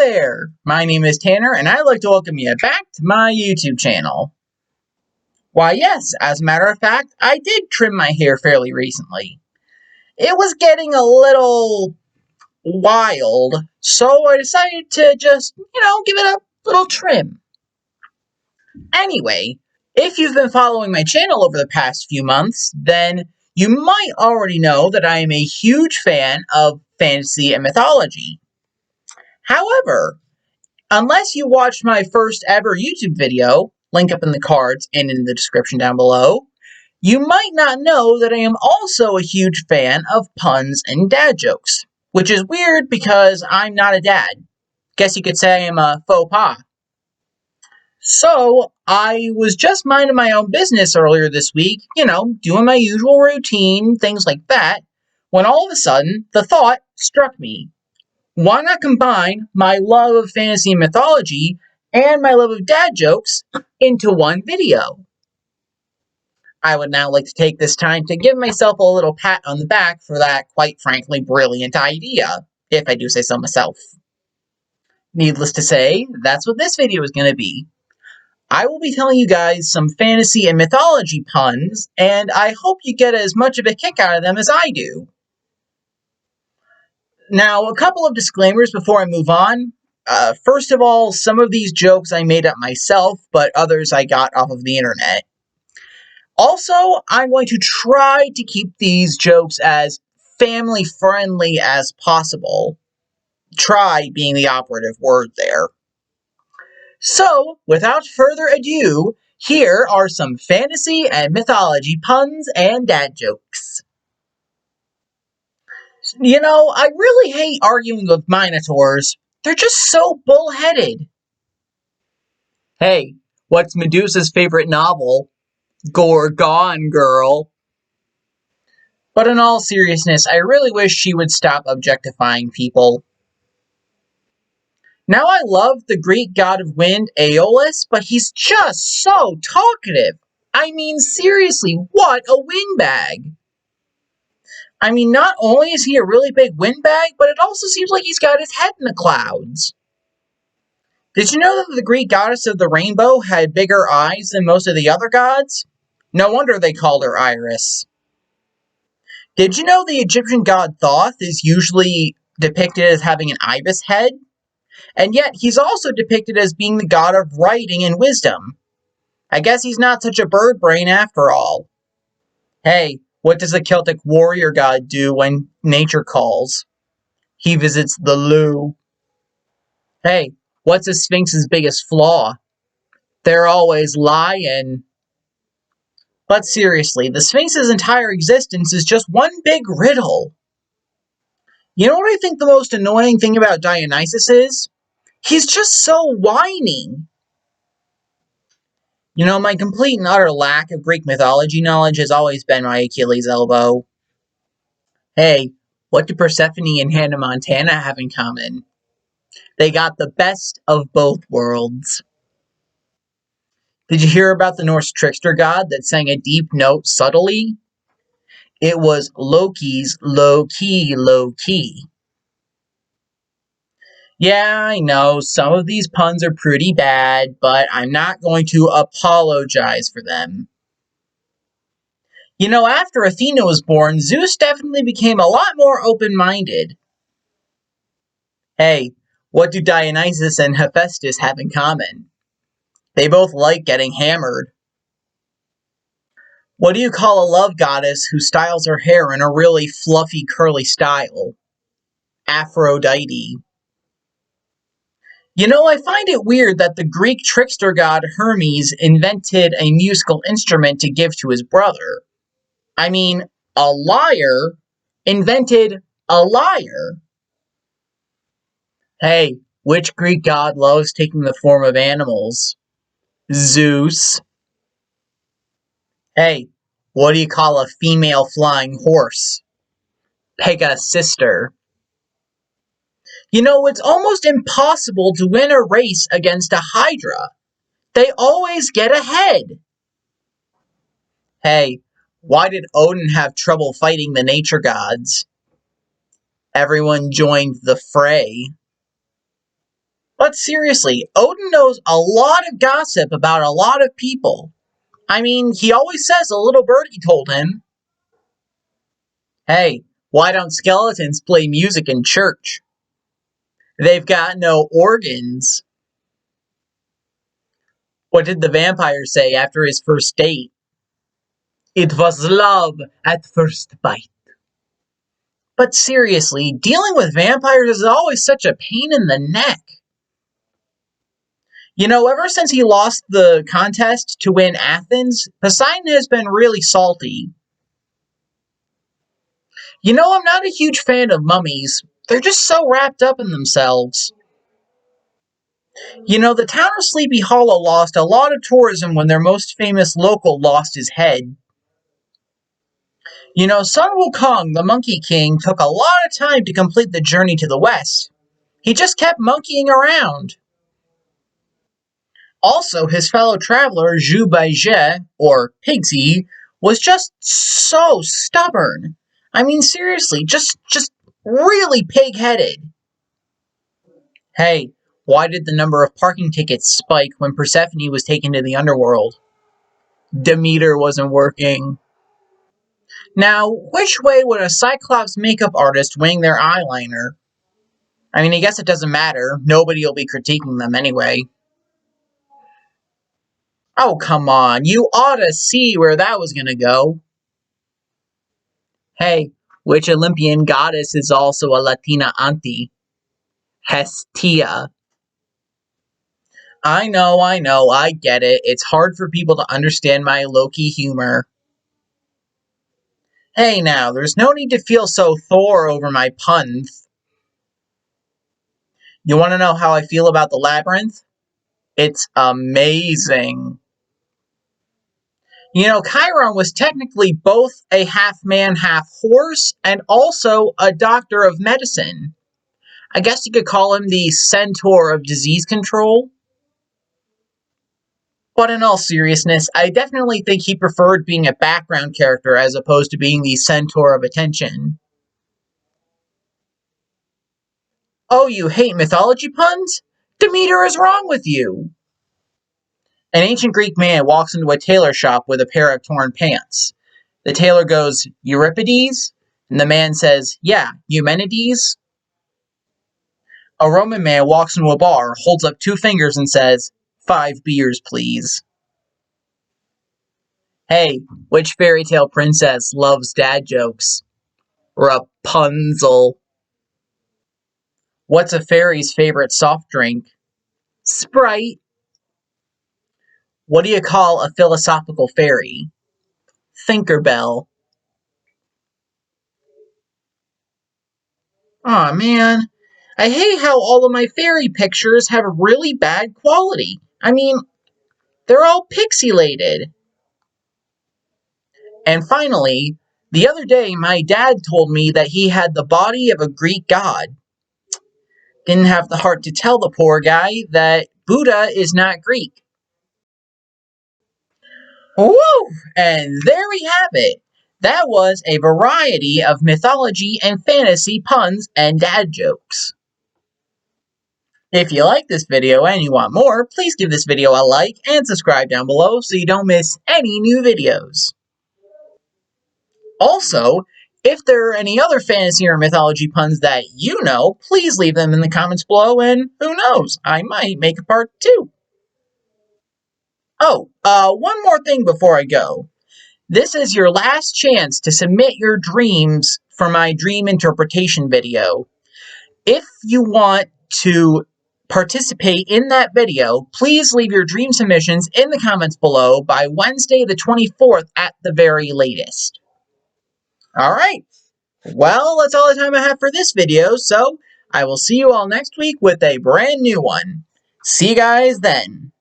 there! My name is Tanner, and I'd like to welcome you back to my YouTube channel. Why yes, as a matter of fact, I did trim my hair fairly recently. It was getting a little wild, so I decided to just, give it a little trim. Anyway, if you've been following my channel over the past few months, then you might already know that I am a huge fan of fantasy and mythology. However, unless you watched my first ever YouTube video, link up in the cards and in the description down below, you might not know that I am also a huge fan of puns and dad jokes. Which is weird because I'm not a dad. Guess you could say I am a faux pas. So, I was just minding my own business earlier this week, doing my usual routine, things like that, when all of a sudden, the thought struck me. Why not combine my love of fantasy and mythology and my love of dad jokes into one video? I would now like to take this time to give myself a little pat on the back for that, quite frankly, brilliant idea, if I do say so myself. Needless to say, that's what this video is going to be. I will be telling you guys some fantasy and mythology puns, and I hope you get as much of a kick out of them as I do. Now, a couple of disclaimers before I move on. First of all, some of these jokes I made up myself, but others I got off of the internet. Also, I'm going to try to keep these jokes as family-friendly as possible. Try being the operative word there. So, without further ado, here are some fantasy and mythology puns and dad jokes. I really hate arguing with minotaurs. They're just so bullheaded. Hey, what's Medusa's favorite novel? Gorgon Girl. But in all seriousness, I really wish she would stop objectifying people. Now I love the Greek god of wind, Aeolus, but he's just so talkative. I mean, seriously, what a windbag. I mean, not only is he a really big windbag, but it also seems like he's got his head in the clouds. Did you know that the Greek goddess of the rainbow had bigger eyes than most of the other gods? No wonder they called her Iris. Did you know the Egyptian god Thoth is usually depicted as having an ibis head? And yet, he's also depicted as being the god of writing and wisdom. I guess he's not such a bird brain after all. Hey, what does the Celtic warrior god do when nature calls? He visits the loo. Hey, what's a sphinx's biggest flaw? They're always lying. But seriously, the Sphinx's entire existence is just one big riddle. You know what I think the most annoying thing about Dionysus is? He's just so whining. My complete and utter lack of Greek mythology knowledge has always been my Achilles elbow. Hey, what do Persephone and Hannah Montana have in common? They got the best of both worlds. Did you hear about the Norse trickster god that sang a deep note subtly? It was Loki's low-key, low-key. Yeah, I know, some of these puns are pretty bad, but I'm not going to apologize for them. After Athena was born, Zeus definitely became a lot more open-minded. Hey, what do Dionysus and Hephaestus have in common? They both like getting hammered. What do you call a love goddess who styles her hair in a really fluffy, curly style? Aphrodite. I find it weird that the Greek trickster god Hermes invented a musical instrument to give to his brother. I mean, a liar invented a lyre. Hey, which Greek god loves taking the form of animals? Zeus. Hey, what do you call a female flying horse? Pegasister. It's almost impossible to win a race against a hydra. They always get ahead. Hey, why did Odin have trouble fighting the nature gods? Everyone joined the fray. But seriously, Odin knows a lot of gossip about a lot of people. I mean, he always says a little birdie told him, hey, why don't skeletons play music in church? They've got no organs. What did the vampire say after his first date? It was love at first bite. But seriously, dealing with vampires is always such a pain in the neck. You know, ever since he lost the contest to win Athens, Poseidon has been really salty. You know, I'm not a huge fan of mummies. They're just so wrapped up in themselves. You know, the town of Sleepy Hollow lost a lot of tourism when their most famous local lost his head. You know, Sun Wukong, the Monkey King, took a lot of time to complete the journey to the west. He just kept monkeying around. Also, his fellow traveler, Zhu Baizhe, or Pigsy, was just so stubborn. I mean, seriously, just really pig-headed. Hey, why did the number of parking tickets spike when Persephone was taken to the underworld? Demeter wasn't working. Now, which way would a Cyclops makeup artist wing their eyeliner? I mean, I guess it doesn't matter. Nobody will be critiquing them anyway. Oh, come on. You ought to see where that was gonna go. Hey, which Olympian goddess is also a Latina auntie? Hestia. I know, I get it. It's hard for people to understand my Loki humor. Hey now, there's no need to feel so Thor over my puns. You want to know how I feel about the labyrinth? It's amazing. You know, Chiron was technically both a half man, half horse, and also a doctor of medicine. I guess you could call him the centaur of disease control. But in all seriousness, I definitely think he preferred being a background character as opposed to being the centaur of attention. Oh, you hate mythology puns? Demeter is wrong with you. An ancient Greek man walks into a tailor shop with a pair of torn pants. The tailor goes, Euripides? And the man says, yeah, Eumenides? A Roman man walks into a bar, holds up two fingers, and says, 5 beers, please. Hey, which fairy tale princess loves dad jokes? Rapunzel. What's a fairy's favorite soft drink? Sprite. What do you call a philosophical fairy? Tinkerbell. Aw, man. I hate how all of my fairy pictures have really bad quality. I mean, they're all pixelated. And finally, the other day my dad told me that he had the body of a Greek god. Didn't have the heart to tell the poor guy that Buddha is not Greek. Woo! And there we have it. That was a variety of mythology and fantasy puns and dad jokes. If you like this video and you want more, please give this video a like and subscribe down below so you don't miss any new videos. Also, if there are any other fantasy or mythology puns that you know, please leave them in the comments below, and who knows, I might make a part 2. Oh, one more thing before I go. This is your last chance to submit your dreams for my dream interpretation video. If you want to participate in that video, please leave your dream submissions in the comments below by Wednesday the 24th at the very latest. Alright, well, that's all the time I have for this video, so I will see you all next week with a brand new one. See you guys then.